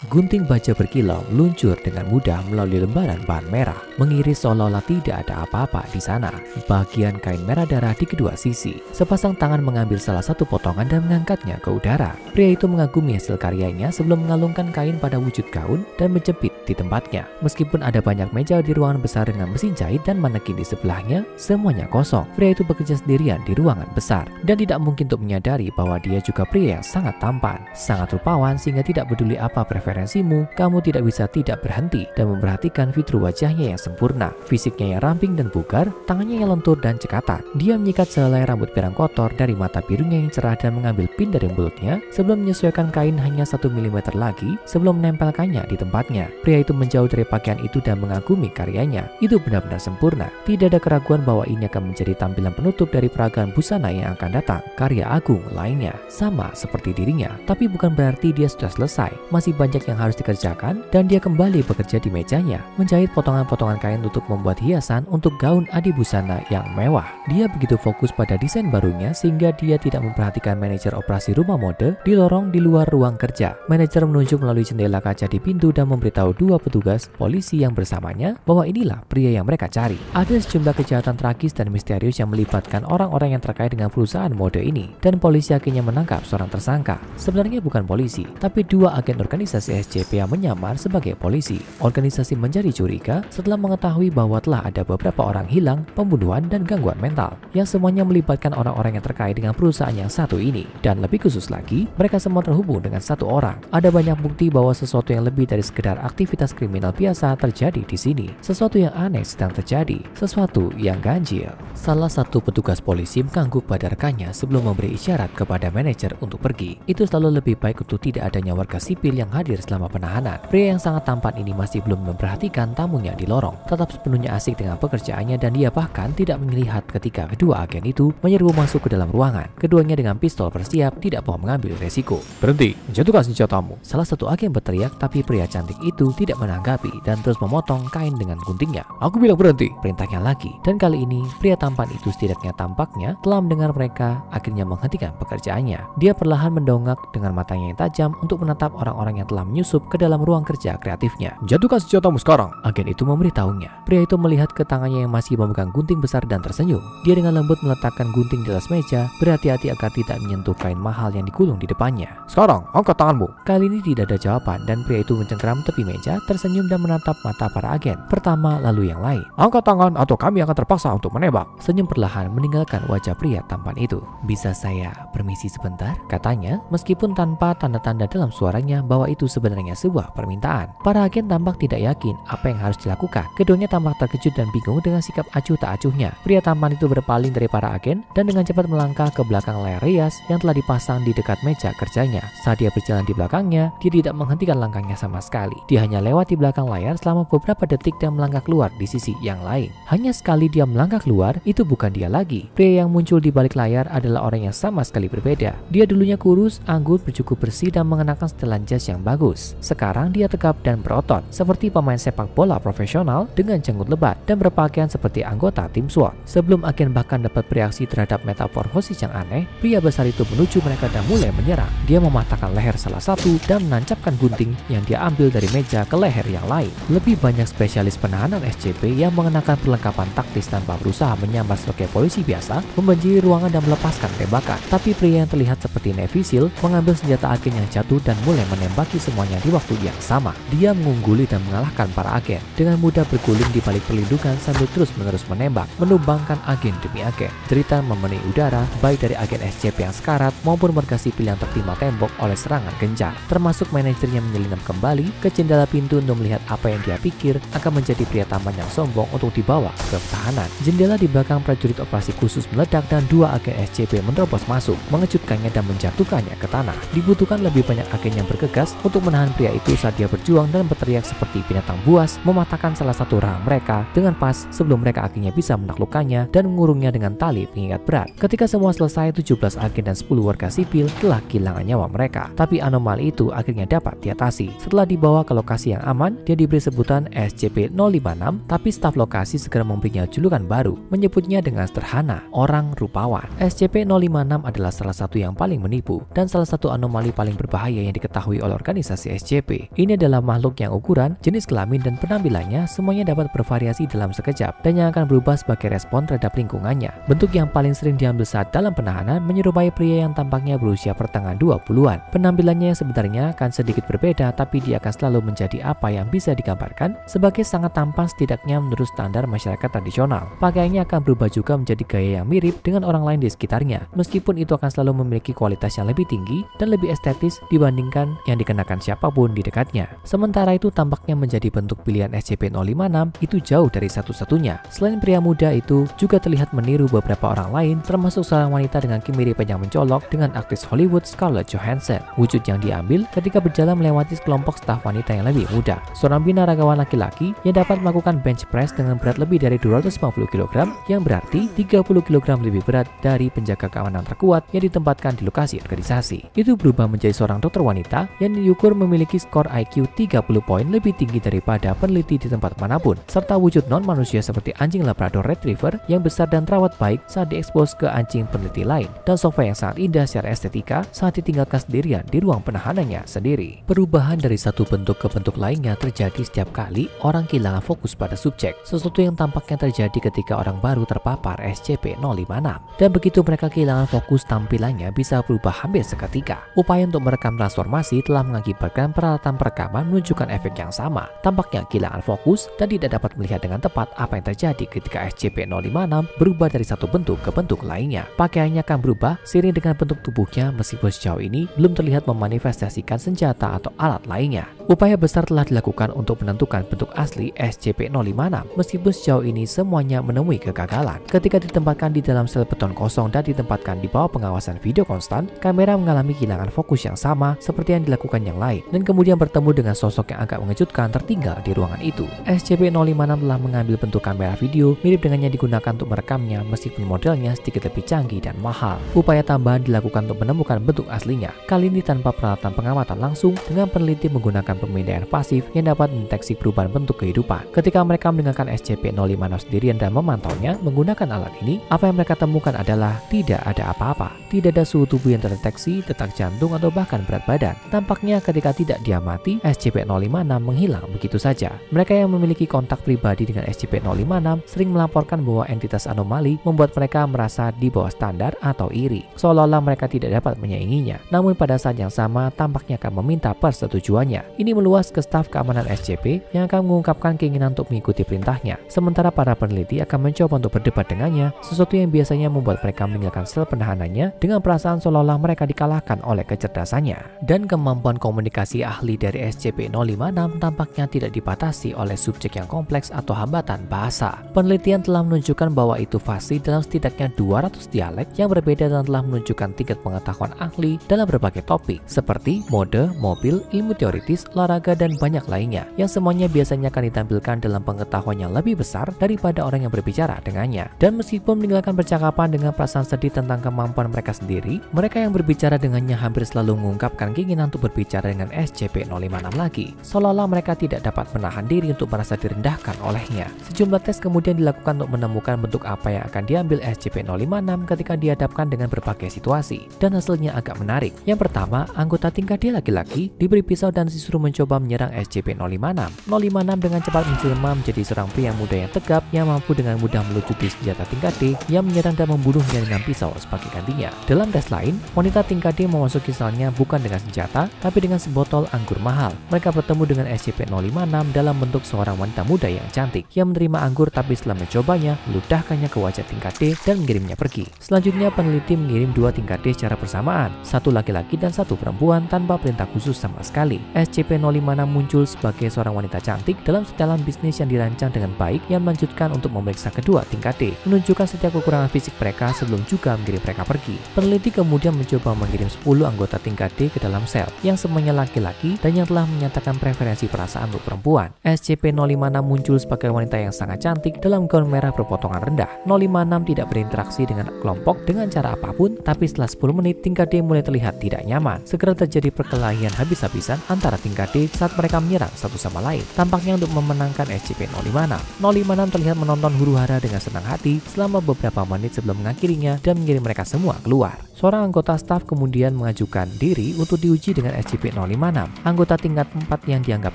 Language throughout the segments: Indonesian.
Gunting baja berkilau meluncur dengan mudah melalui lembaran bahan merah, mengiris seolah-olah tidak ada apa-apa di sana. Bagian kain merah darah di kedua sisi. Sepasang tangan mengambil salah satu potongan dan mengangkatnya ke udara. Pria itu mengagumi hasil karyanya sebelum mengalungkan kain pada wujud gaun dan menjepit di tempatnya. Meskipun ada banyak meja di ruangan besar dengan mesin jahit dan manekin di sebelahnya, semuanya kosong. Pria itu bekerja sendirian di ruangan besar dan tidak mungkin untuk menyadari bahwa dia juga pria yang sangat tampan, sangat rupawan sehingga tidak peduli apa preferensimu, kamu tidak bisa tidak berhenti dan memperhatikan fitur wajahnya yang sempurna, fisiknya yang ramping dan bugar, tangannya yang lentur dan cekatan. Dia menyikat sehelai rambut pirang kotor dari mata birunya yang cerah dan mengambil pin dari mulutnya sebelum menyesuaikan kain hanya 1 mm lagi sebelum menempelkannya di tempatnya. Pria itu menjauh dari pakaian itu dan mengagumi karyanya. Itu benar-benar sempurna. Tidak ada keraguan bahwa ini akan menjadi tampilan penutup dari peragaan busana yang akan datang. Karya agung lainnya sama seperti dirinya, tapi bukan berarti dia sudah selesai. Masih banyak yang harus dikerjakan dan dia kembali bekerja di mejanya, menjahit potongan-potongan kain untuk membuat hiasan untuk gaun adibusana yang mewah. Dia begitu fokus pada desain barunya sehingga dia tidak memperhatikan manajer operasi rumah mode di lorong di luar ruang kerja. Manajer menunjuk melalui jendela kaca di pintu dan memberitahu 2 petugas polisi yang bersamanya bahwa inilah pria yang mereka cari. Ada sejumlah kejahatan tragis dan misterius yang melibatkan orang-orang yang terkait dengan perusahaan mode ini, dan polisi akhirnya menangkap seorang tersangka. Sebenarnya bukan polisi, tapi 2 agen organisasi SCP yang menyamar sebagai polisi. Organisasi menjadi curiga setelah mengetahui bahwa telah ada beberapa orang hilang, pembunuhan, dan gangguan mental, yang semuanya melibatkan orang-orang yang terkait dengan perusahaan yang satu ini. Dan lebih khusus lagi, mereka semua terhubung dengan satu orang. Ada banyak bukti bahwa sesuatu yang lebih dari sekedar aktivitas kriminal biasa terjadi di sini. Sesuatu yang aneh sedang terjadi, sesuatu yang ganjil. Salah satu petugas polisi mengangguk pada rekannya sebelum memberi isyarat kepada manajer untuk pergi. Itu selalu lebih baik untuk tidak adanya warga sipil yang hadir selama penahanan. Pria yang sangat tampan ini masih belum memperhatikan tamunya di lorong, tetap sepenuhnya asik dengan pekerjaannya, dan dia bahkan tidak melihat ketika kedua agen itu menyerbu masuk ke dalam ruangan. Keduanya dengan pistol bersiap, tidak mau mengambil resiko. Berhenti, jatuhkan senjatamu. Salah satu agen berteriak, tapi pria cantik itu tidak menanggapi dan terus memotong kain dengan guntingnya. Aku bilang berhenti, perintahnya lagi. Dan kali ini pria tampan itu setidaknya tampaknya telah mendengar mereka, akhirnya menghentikan pekerjaannya. Dia perlahan mendongak dengan matanya yang tajam untuk menatap orang-orang yang telah menyusup ke dalam ruang kerja kreatifnya. Jatuhkan senjatamu sekarang, agen itu memberitahunya. Pria itu melihat ke tangannya yang masih memegang gunting besar dan tersenyum. Dia dengan lembut meletakkan gunting di atas meja, berhati-hati agar tidak menyentuh kain mahal yang digulung di depannya. Sekarang, angkat tanganmu. Kali ini tidak ada jawaban dan pria itu mencengkeram tepi meja, tersenyum dan menatap mata para agen. Pertama lalu yang lain. Angkat tangan atau kami akan terpaksa untuk menembak. Senyum perlahan meninggalkan wajah pria tampan itu. Bisa saya permisi sebentar? Katanya, meskipun tanpa tanda-tanda dalam suaranya bahwa itu sebenarnya sebuah permintaan. Para agen tampak tidak yakin apa yang harus dilakukan. Keduanya tampak terkejut dan bingung dengan sikap acuh tak acuhnya. Pria tampan itu berpaling dari para agen dan dengan cepat melangkah ke belakang layar rias yang telah dipasang di dekat meja kerjanya. Saat dia berjalan di belakangnya, dia tidak menghentikan langkahnya sama sekali. Dia hanya lewat di belakang layar selama beberapa detik dan melangkah keluar di sisi yang lain. Hanya sekali dia melangkah keluar, itu bukan dia lagi. Pria yang muncul di balik layar adalah orang yang sama sekali berbeda. Dia dulunya kurus, anggun, bercukur bersih dan mengenakan setelan jas yang bagus. Sekarang dia tegap dan berotot, seperti pemain sepak bola profesional dengan janggut lebat dan berpakaian seperti anggota tim SWAT. Sebelum agen bahkan dapat bereaksi terhadap metamorfosis yang aneh, pria besar itu menuju mereka dan mulai menyerang. Dia mematahkan leher salah satu dan menancapkan gunting yang dia ambil dari meja ke leher yang lain. Lebih banyak spesialis penahanan SCP yang mengenakan perlengkapan taktis tanpa berusaha menyamar sebagai polisi biasa membanjiri ruangan dan melepaskan tembakan. Tapi pria yang terlihat seperti Navy SEAL mengambil senjata agen yang jatuh dan mulai menembaki semuanya di waktu yang sama. Dia mengungguli dan mengalahkan para agen dengan mudah, berguling di balik perlindungan sambil terus-menerus menembak, menumbangkan agen demi agen. Derita memenuhi udara baik dari agen SCP yang sekarat maupun warga sipil yang tertimpa tembok oleh serangan gencar, termasuk manajernya menyelinap kembali ke jendela pintu untuk melihat apa yang dia pikir akan menjadi pria tampan yang sombong untuk dibawa ke tahanan. Jendela di belakang prajurit operasi khusus meledak dan 2 agen SCP menerobos masuk, mengejutkannya dan menjatuhkannya ke tanah. Dibutuhkan lebih banyak agen yang bergegas untuk menahan pria itu saat dia berjuang dan berteriak seperti binatang buas, mematahkan salah satu rahang mereka dengan pas sebelum mereka akhirnya bisa menaklukkannya dan mengurungnya dengan tali pengikat berat. Ketika semua selesai, 17 agen dan 10 warga sipil telah kehilangan nyawa mereka. Tapi anomali itu akhirnya dapat diatasi. Setelah dibawa ke lokasi yang aman, dia diberi sebutan SCP-056, tapi staf lokasi segera memberinya julukan baru, menyebutnya dengan sederhana, orang rupawan. SCP-056 adalah salah satu yang paling menipu dan salah satu anomali paling berbahaya yang diketahui oleh organisasi organisasi SCP. Ini adalah makhluk yang ukuran, jenis kelamin, dan penampilannya semuanya dapat bervariasi dalam sekejap dan yang akan berubah sebagai respon terhadap lingkungannya. Bentuk yang paling sering diambil saat dalam penahanan menyerupai pria yang tampaknya berusia pertengahan 20-an. Penampilannya yang sebenarnya akan sedikit berbeda, tapi dia akan selalu menjadi apa yang bisa digambarkan sebagai sangat tampan setidaknya menurut standar masyarakat tradisional. Pakaiannya akan berubah juga menjadi gaya yang mirip dengan orang lain di sekitarnya, meskipun itu akan selalu memiliki kualitas yang lebih tinggi dan lebih estetis dibandingkan yang dikenakan siapapun di dekatnya. Sementara itu tampaknya menjadi bentuk pilihan SCP-056 itu jauh dari satu-satunya. Selain pria muda itu juga terlihat meniru beberapa orang lain, termasuk seorang wanita dengan kemiripan yang mencolok dengan aktris Hollywood Scarlett Johansson. Wujud yang diambil ketika berjalan melewati kelompok staf wanita yang lebih muda. Seorang binaragawan laki-laki yang dapat melakukan bench press dengan berat lebih dari 250 kg, yang berarti 30 kg lebih berat dari penjaga keamanan terkuat yang ditempatkan di lokasi organisasi. Itu berubah menjadi seorang dokter wanita yang diukur memiliki skor IQ 30 poin lebih tinggi daripada peneliti di tempat manapun, serta wujud non-manusia seperti anjing Labrador Retriever yang besar dan terawat baik saat diekspos ke anjing peneliti lain, dan sofa yang sangat indah secara estetika saat ditinggalkan sendirian di ruang penahanannya sendiri. Perubahan dari satu bentuk ke bentuk lainnya terjadi setiap kali orang kehilangan fokus pada subjek, sesuatu yang tampaknya terjadi ketika orang baru terpapar SCP-056. Dan begitu mereka kehilangan fokus, tampilannya bisa berubah hampir seketika. Upaya untuk merekam transformasi telah mengakibatkan peralatan perekaman menunjukkan efek yang sama. Tampaknya kehilangan fokus dan tidak dapat melihat dengan tepat apa yang terjadi ketika SCP-056 berubah dari satu bentuk ke bentuk lainnya. Pakaiannya akan berubah seiring dengan bentuk tubuhnya, meskipun sejauh ini belum terlihat memanifestasikan senjata atau alat lainnya. Upaya besar telah dilakukan untuk menentukan bentuk asli SCP-056, meskipun sejauh ini semuanya menemui kegagalan. Ketika ditempatkan di dalam sel beton kosong dan ditempatkan di bawah pengawasan video konstan, kamera mengalami kehilangan fokus yang sama seperti yang dilakukan yang lain, dan kemudian bertemu dengan sosok yang agak mengejutkan tertinggal di ruangan itu. SCP-056 telah mengambil bentuk kamera video mirip dengan yang digunakan untuk merekamnya, meskipun modelnya sedikit lebih canggih dan mahal. Upaya tambahan dilakukan untuk menemukan bentuk aslinya, kali ini tanpa peralatan pengamatan langsung, dengan peneliti menggunakan pemindaian pasif yang dapat mendeteksi perubahan bentuk kehidupan. Ketika mereka mendengarkan SCP-056 sendirian dan memantaunya menggunakan alat ini, apa yang mereka temukan adalah tidak ada apa-apa. Tidak ada suhu tubuh yang terdeteksi, detak jantung, atau bahkan berat badan. Tampaknya ketika tidak diamati, SCP-056 menghilang begitu saja. Mereka yang memiliki kontak pribadi dengan SCP-056 sering melaporkan bahwa entitas anomali membuat mereka merasa di bawah standar atau iri, seolah-olah mereka tidak dapat menyainginya. Namun pada saat yang sama, tampaknya akan meminta persetujuannya. Ini meluas ke staf keamanan SCP yang akan mengungkapkan keinginan untuk mengikuti perintahnya, sementara para peneliti akan mencoba untuk berdebat dengannya, sesuatu yang biasanya membuat mereka meninggalkan sel penahanannya dengan perasaan seolah-olah mereka dikalahkan oleh kecerdasannya. Dan kemampuan komunikasi ahli dari SCP-056 tampaknya tidak dibatasi oleh subjek yang kompleks atau hambatan bahasa. Penelitian telah menunjukkan bahwa itu fasih dalam setidaknya 200 dialek yang berbeda dan telah menunjukkan tingkat pengetahuan ahli dalam berbagai topik seperti mode, mobil, ilmu teoritis, olahraga, dan banyak lainnya, yang semuanya biasanya akan ditampilkan dalam pengetahuan yang lebih besar daripada orang yang berbicara dengannya. Dan meskipun meninggalkan percakapan dengan perasaan sedih tentang kemampuan mereka sendiri, mereka yang berbicara dengannya hampir selalu mengungkapkan keinginan untuk berbicara dengan SCP-056 lagi, seolah-olah mereka tidak dapat menahan diri untuk merasa direndahkan olehnya. Sejumlah tes kemudian dilakukan untuk menemukan bentuk apa yang akan diambil SCP-056 ketika dihadapkan dengan berbagai situasi, dan hasilnya agak menarik. Yang pertama, anggota tingkat D laki-laki diberi pisau dan disuruh mencoba menyerang SCP-056. 056 dengan cepat menjelma menjadi seorang pria muda yang tegap yang mampu dengan mudah melucuti senjata tingkat D yang menyerang dan membunuhnya dengan pisau sebagai gantinya. Dalam tes lain, wanita tingkat D memasuki selnya bukan dengan senjata, tapi dengan sebotol anggur mahal. Mereka bertemu dengan SCP-056 dalam bentuk seorang wanita muda yang cantik yang menerima anggur, tapi setelah mencobanya, meludahkannya ke wajah tingkat D dan mengirimnya pergi. Selanjutnya, peneliti mengirim dua tingkat D secara bersamaan, satu laki-laki dan satu perempuan tanpa perintah khusus sama sekali. SCP-056 muncul sebagai seorang wanita cantik dalam setelan bisnis yang dirancang dengan baik yang melanjutkan untuk memeriksa kedua tingkat D, menunjukkan setiap kekurangan fisik mereka sebelum juga mengirim mereka pergi. Peneliti kemudian mencoba mengirim 10 anggota tingkat D ke dalam sel yang semuanya laki-laki dan yang telah menyatakan preferensi perasaan untuk perempuan. SCP-056 muncul sebagai wanita yang sangat cantik dalam gaun merah berpotongan rendah. 056 tidak berinteraksi dengan kelompok dengan cara apapun, tapi setelah 10 menit tingkat D mulai terlihat tidak nyaman. Segera terjadi perkelahian habis-habisan antara tingkat D saat mereka menyerang satu sama lain, tampaknya untuk memenangkan SCP-056. 056 terlihat menonton huru-hara dengan senang hati selama beberapa menit sebelum mengakhirinya dan mengirim mereka semua keluar. Seorang anggota staf kemudian mengajukan diri untuk diuji dengan SCP-056 SCP-056, anggota tingkat 4 yang dianggap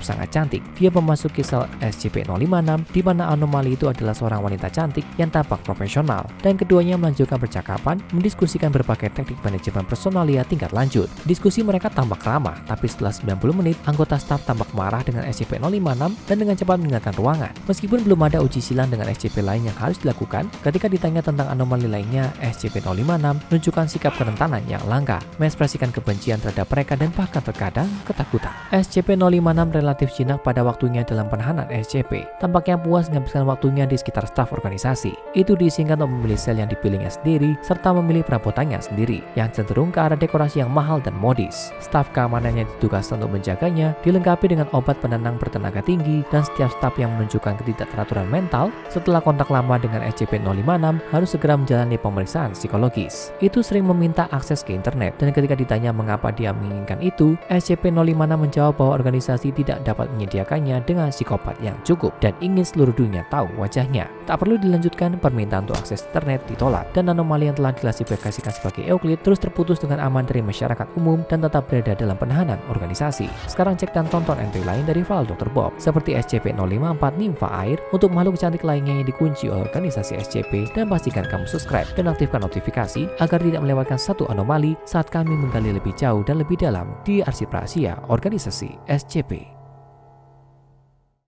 sangat cantik. Dia memasuki sel SCP-056 di mana anomali itu adalah seorang wanita cantik yang tampak profesional, dan keduanya melanjutkan percakapan mendiskusikan berbagai teknik manajemen personalia tingkat lanjut. Diskusi mereka tampak ramah, tapi setelah 90 menit, anggota staf tampak marah dengan SCP-056 dan dengan cepat meninggalkan ruangan. Meskipun belum ada uji silang dengan SCP lain yang harus dilakukan, ketika ditanya tentang anomali lainnya, SCP-056 menunjukkan sikap kerentanan yang langka, mengekspresikan kebencian terhadap mereka dan bahkan terkadang ketakutan. SCP-056 relatif jinak pada waktunya dalam penahanan SCP, tampaknya puas menghabiskan waktunya di sekitar staf organisasi. Itu diizinkan untuk memilih sel yang dipilihnya sendiri, serta memilih perabotannya sendiri, yang cenderung ke arah dekorasi yang mahal dan modis. Staf keamanannya ditugaskan untuk menjaganya, dilengkapi dengan obat penenang bertenaga tinggi, dan setiap staf yang menunjukkan ketidakteraturan mental setelah kontak lama dengan SCP-056 harus segera menjalani pemeriksaan psikologis. Itu sering meminta akses ke internet, dan ketika ditanya mengapa dia menginginkan itu, SCP-056 menjawab bahwa organisasi tidak dapat menyediakannya dengan psikopat yang cukup dan ingin seluruh dunia tahu wajahnya. Tak perlu dilanjutkan, permintaan untuk akses internet ditolak, dan anomali yang telah diklasifikasikan sebagai Euclid terus terputus dengan aman dari masyarakat umum dan tetap berada dalam penahanan organisasi. Sekarang cek dan tonton entry lain dari file Dr. Bob, seperti SCP-054 Nimfa Air untuk makhluk cantik lainnya yang dikunci oleh organisasi SCP, dan pastikan kamu subscribe dan aktifkan notifikasi agar tidak melewatkan satu anomali saat kami menggali lebih jauh dan lebih dalam di arsip rahasia organisasi SCP.